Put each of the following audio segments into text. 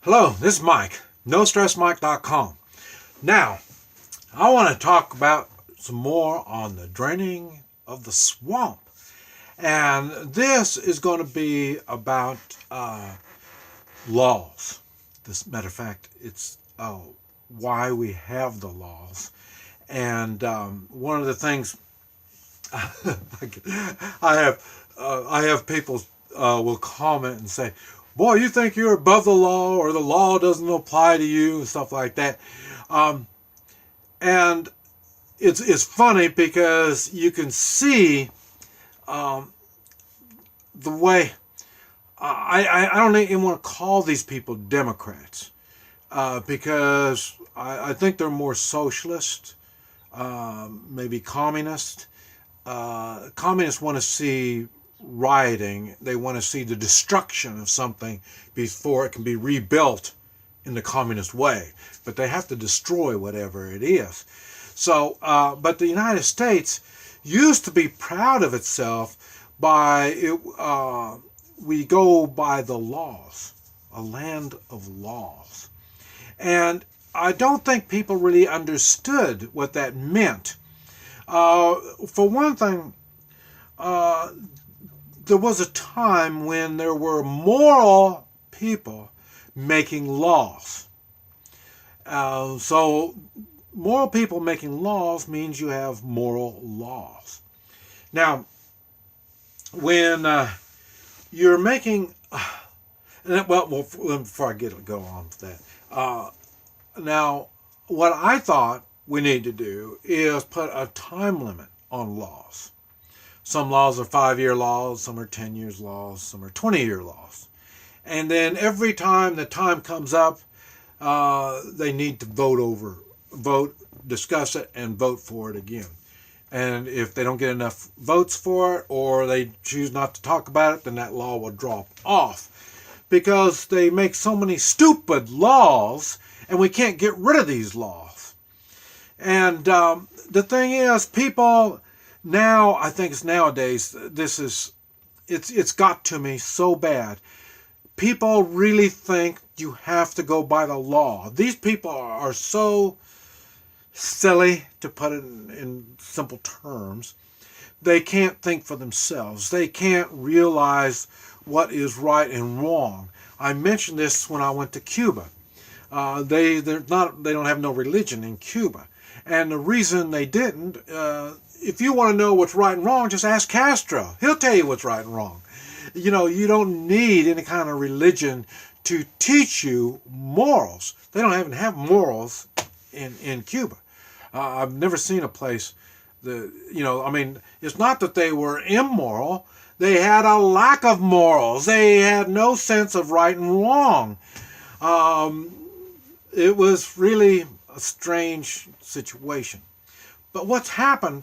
Hello, this is Mike, NoStressMike.com. Now, I want to talk about some more on the draining of the swamp. And this is going to be about laws. As a matter of fact, it's why we have the laws. And one of the things I have people will comment and say, boy, you think you're above the law, or the law doesn't apply to you, and stuff like that. And it's funny because you can see the way I don't even want to call these people Democrats because I think they're more socialist, maybe communist. Communists want to see rioting. They want to see the destruction of something before it can be rebuilt in the communist way. But they have to destroy whatever it is. So, but the United States used to be proud of itself by we go by the laws, a land of laws. And I don't think people really understood what that meant. For one thing, there was a time when there were moral people making laws. So moral people making laws means you have moral laws. Now, when you're making, well, before I go on with that, now what I thought we need to do is put a time limit on laws. Some laws are 5-year laws, some are 10 years laws, some are 20-year laws. And then every time the time comes up, they need to vote, discuss it, and vote for it again. And if they don't get enough votes for it, or they choose not to talk about it, then that law will drop off. Because they make so many stupid laws, and we can't get rid of these laws. And the thing is, people now, I think it's nowadays, it's got to me so bad. People really think you have to go by the law. These people are so silly, to put it in simple terms. They can't think for themselves. They can't realize what is right and wrong. I mentioned this when I went to Cuba. They don't have no religion in Cuba. And the reason they didn't, if you want to know what's right and wrong, just ask Castro. He'll tell you what's right and wrong. You know, you don't need any kind of religion to teach you morals. They don't even have morals in Cuba. I've never seen a place that, I mean, it's not that they were immoral. They had a lack of morals. They had no sense of right and wrong. It was really a strange situation. But what's happened,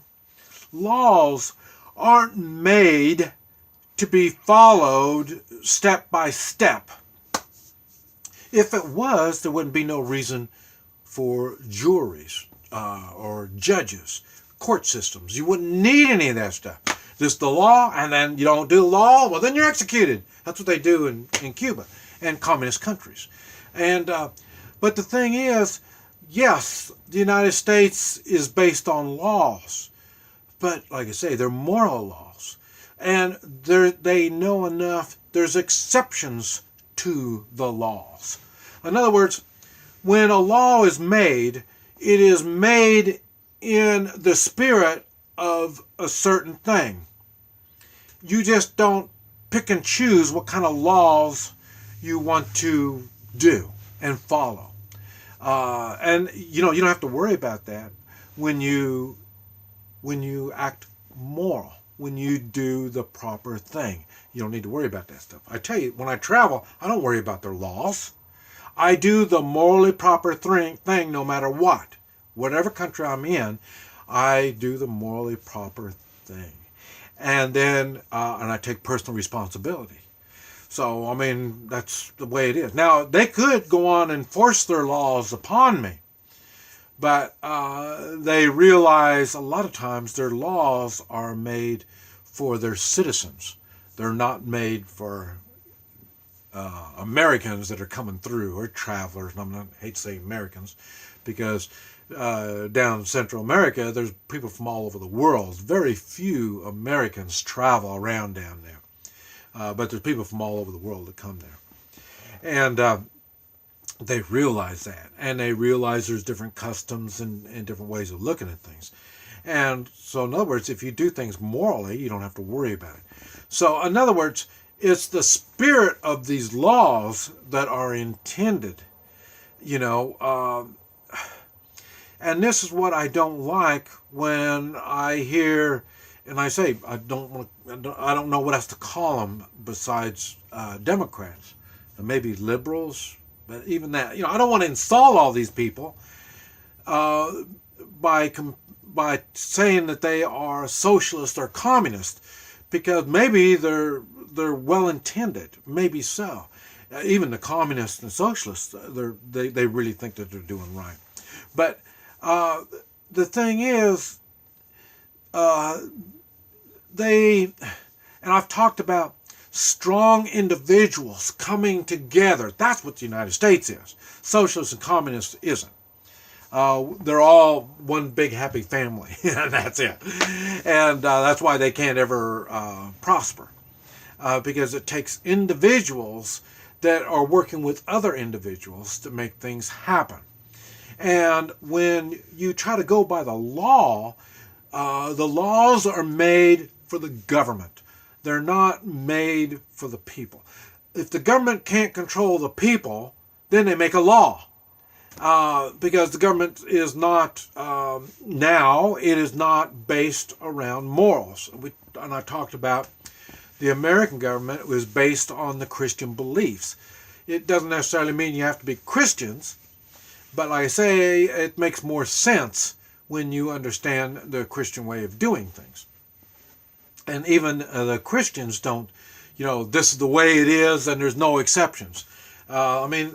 laws aren't made to be followed step by step. If it was, there wouldn't be no reason for juries or judges, court systems. You wouldn't need any of that stuff. Just the law, and then you don't do the law, well, then you're executed. That's what they do in Cuba and communist countries. And but the thing is, yes, the United States is based on laws, but like I say, they're moral laws, and they know enough. There's exceptions to the laws. In other words, when a law is made, it is made in the spirit of a certain thing. You just don't pick and choose what kind of laws you want to do and follow. And you don't have to worry about that when you act moral, when you do the proper thing. You don't need to worry about that stuff. I tell you, when I travel, I don't worry about their laws. I do the morally proper thing no matter what. Whatever country I'm in, I do the morally proper thing. And then, and I take personal responsibility. So, I mean, that's the way it is. Now, they could go on and force their laws upon me. But they realize a lot of times their laws are made for their citizens. They're not made for Americans that are coming through, or travelers, and I hate to say Americans, because down in Central America, there's people from all over the world. Very few Americans travel around down there, but there's people from all over the world that come there. And they realize that, and they realize there's different customs and different ways of looking at things. And so, in other words, if you do things morally, you don't have to worry about it. So, in other words, it's the spirit of these laws that are intended, and this is what I don't like when I hear, and I say I don't know what else to call them besides Democrats, maybe liberals, but even that, I don't want to insult all these people by saying that they are socialist or communist, because maybe they're well intended, maybe so. Even the communists and socialists, they really think that they're doing right, but the thing is, and I've talked about strong individuals coming together. That's what the United States is. Socialists and communists isn't. They're all one big happy family, and that's it. And that's why they can't ever prosper, because it takes individuals that are working with other individuals to make things happen. And when you try to go by the laws are made for the government. They're not made for the people. If the government can't control the people, then they make a law. Because the government is not, now, it is not based around morals. And I talked about the American government was based on the Christian beliefs. It doesn't necessarily mean you have to be Christians, but like I say, it makes more sense when you understand the Christian way of doing things. And even the Christians don't, this is the way it is and there's no exceptions. I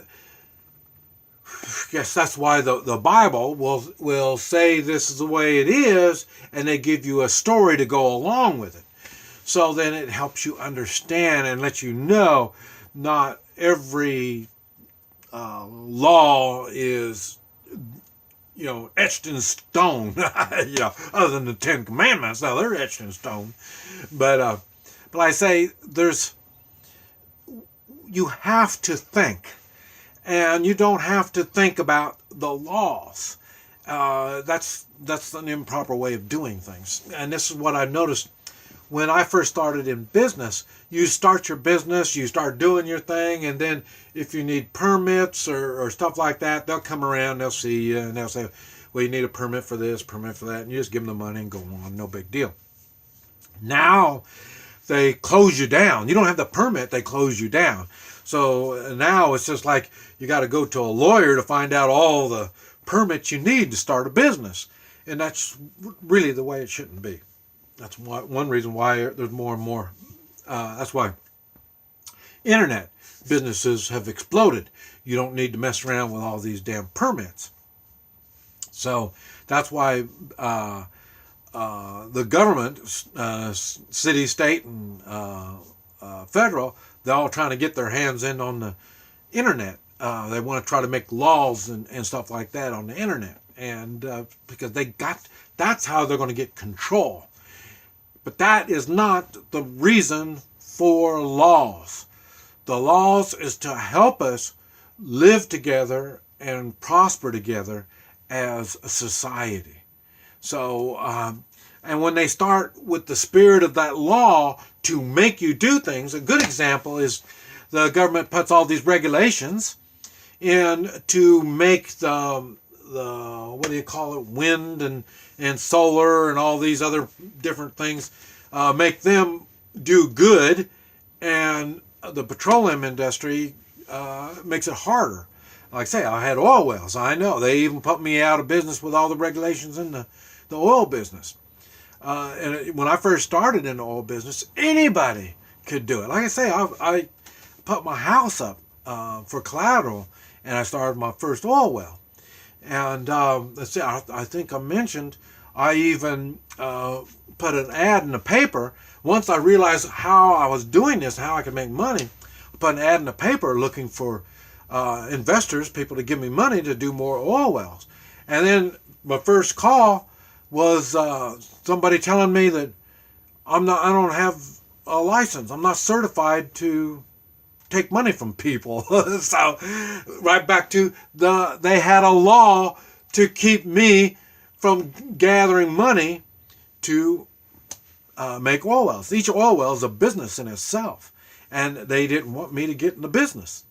guess that's why the Bible will say this is the way it is, and they give you a story to go along with it. So then it helps you understand and lets you know not every law is, etched in stone, other than the Ten Commandments. Now they're etched in stone. But I say you have to think, and you don't have to think about the laws. That's an improper way of doing things. And this is what I've noticed when I first started in business. You start your business, you start doing your thing, and then if you need permits or stuff like that, they'll come around, they'll see you, and they'll say, well, you need a permit for this, permit for that, and you just give them the money and go on, no big deal. Now, they close you down. You don't have the permit, they close you down. So now it's just like you got to go to a lawyer to find out all the permits you need to start a business. And that's really the way it shouldn't be. That's one reason why there's more and more. That's why internet businesses have exploded. You don't need to mess around with all these damn permits. So that's why the government, city, state, and federal, they're all trying to get their hands in on the internet. They want to try to make laws and stuff like that on the internet. And because that's how they're going to get control. But that is not the reason for laws. The laws is to help us live together and prosper together as a society. So, and when they start with the spirit of that law to make you do things, a good example is the government puts all these regulations in to make the what do you call it, wind and solar and all these other different things, make them do good, and the petroleum industry makes it harder. Like I say, I had oil wells. I know they even put me out of business with all the regulations in the oil business. And when I first started in the oil business, anybody could do it. Like I say, I put my house up for collateral, and I started my first oil well. And let's see, I think I mentioned I even put an ad in the paper. Once I realized how I was doing this, how I could make money, I put an ad in the paper looking for investors, people to give me money to do more oil wells. And then my first call was somebody telling me that I don't have a license. I'm not certified to take money from people. So right back to they had a law to keep me from gathering money to make oil wells. Each oil well is a business in itself, and they didn't want me to get in the business.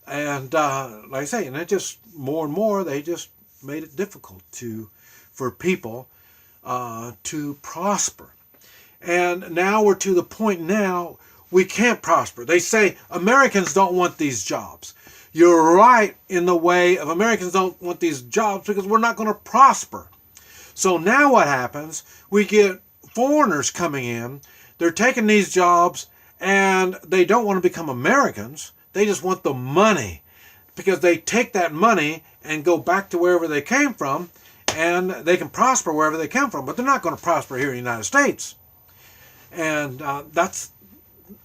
And like I say, and it just more and more they just made it difficult for people to prosper. And now we're to the point now we can't prosper. They say Americans don't want these jobs. You're right in the way of Americans don't want these jobs because we're not going to prosper. So now what happens? We get foreigners coming in. They're taking these jobs and they don't want to become Americans. They just want the money because they take that money and go back to wherever they came from, and they can prosper wherever they come from, but they're not going to prosper here in the United States. And that's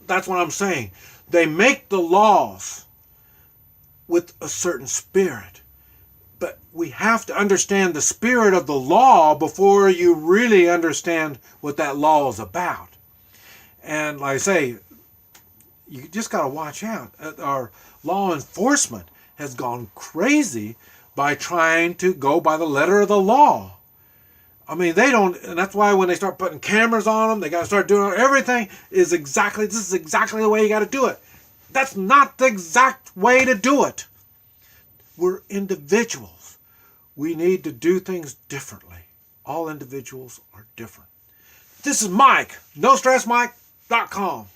what I'm saying. They make the laws with a certain spirit, but we have to understand the spirit of the law before you really understand what that law is about. And like I say, you just got to watch out. Our law enforcement has gone crazy by trying to go by the letter of the law. I mean, they don't, and that's why when they start putting cameras on them, they got to start doing everything this is exactly the way you got to do it. That's not the exact way to do it. We're individuals. We need to do things differently. All individuals are different. This is Mike, NoStressMike.com.